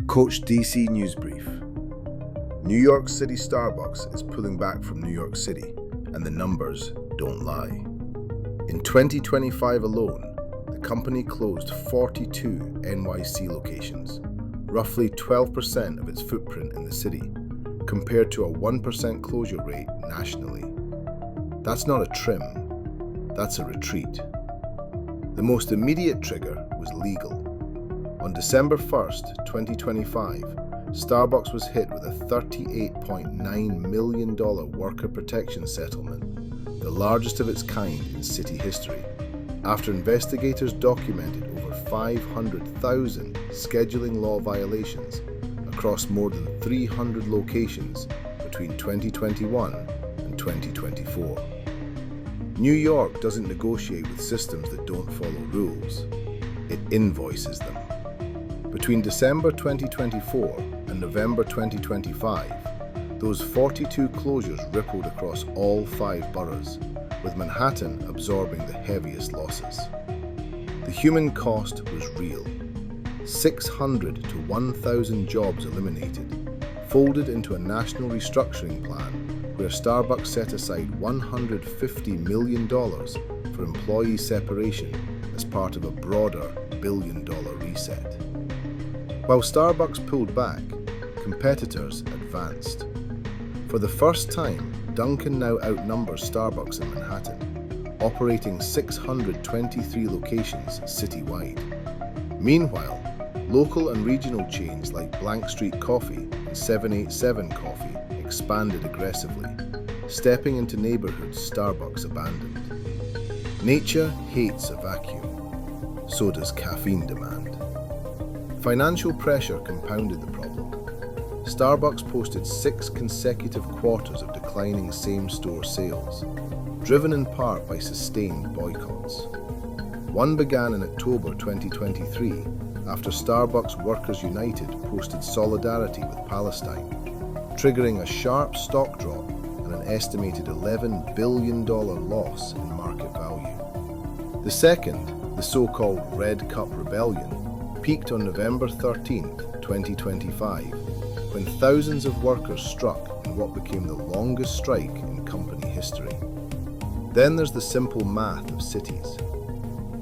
Coach DC News Brief. New York City Starbucks is pulling back from New York City, and the numbers don't lie. In 2025 alone, the company closed 42 NYC locations, roughly 12% of its footprint in the city, compared to a 1% closure rate nationally. That's not a trim, that's a retreat. The most immediate trigger was legal. On December 1st, 2025, Starbucks was hit with a $38.9 million worker protection settlement, the largest of its kind in city history, after investigators documented over 500,000 scheduling law violations across more than 300 locations between 2021 and 2024. New York doesn't negotiate with systems that don't follow rules, it invoices them. Between December 2024 and November 2025, those 42 closures rippled across all 5 boroughs, with Manhattan absorbing the heaviest losses. The human cost was real. 600 to 1,000 jobs eliminated, folded into a national restructuring plan where Starbucks set aside $150 million for employee separation as part of a broader billion-dollar reset. While Starbucks pulled back, competitors advanced. For the first time, Dunkin' now outnumbers Starbucks in Manhattan, operating 623 locations citywide. Meanwhile, local and regional chains like Blank Street Coffee and 787 Coffee expanded aggressively, stepping into neighborhoods Starbucks abandoned. Nature hates a vacuum, so does caffeine demand. Financial pressure compounded the problem. Starbucks posted 6 consecutive quarters of declining same-store sales, driven in part by sustained boycotts. One began in October 2023 after Starbucks Workers United posted solidarity with Palestine, triggering a sharp stock drop and an estimated $11 billion loss in market value. The second, the so-called Red Cup Rebellion, peaked on November 13, 2025, when thousands of workers struck in what became the longest strike in company history. Then there's the simple math of cities.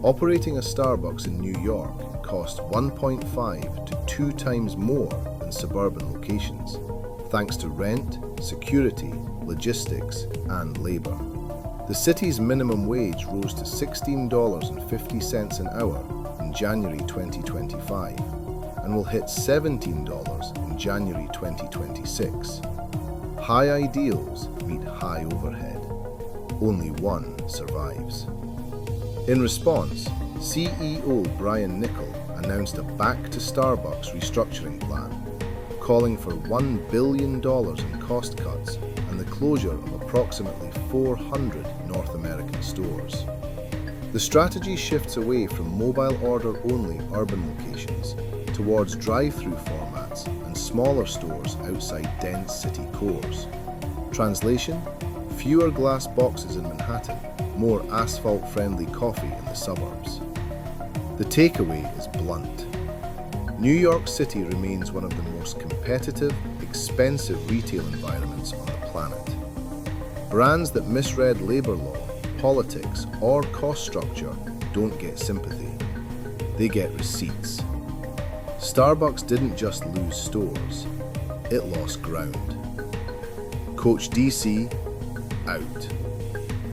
Operating a Starbucks in New York cost 1.5 to 2 times more than suburban locations, thanks to rent, security, logistics, and labor. The city's minimum wage rose to $16.50 an hour in January 2025 and will hit $17 in January 2026. High ideals meet high overhead. Only one survives. In response, CEO Brian Niccol announced a Back to Starbucks restructuring plan, calling for $1 billion in cost cuts and the closure of approximately 400 North American stores. The strategy shifts away from mobile order-only urban locations towards drive-through formats and smaller stores outside dense city cores. Translation: fewer glass boxes in Manhattan, more asphalt-friendly coffee in the suburbs. The takeaway is blunt. New York City remains one of the most competitive, expensive retail environments on the planet. Brands that misread labor law, politics, or cost structure don't get sympathy. They get receipts. Starbucks didn't just lose stores, it lost ground. Coach DC, out.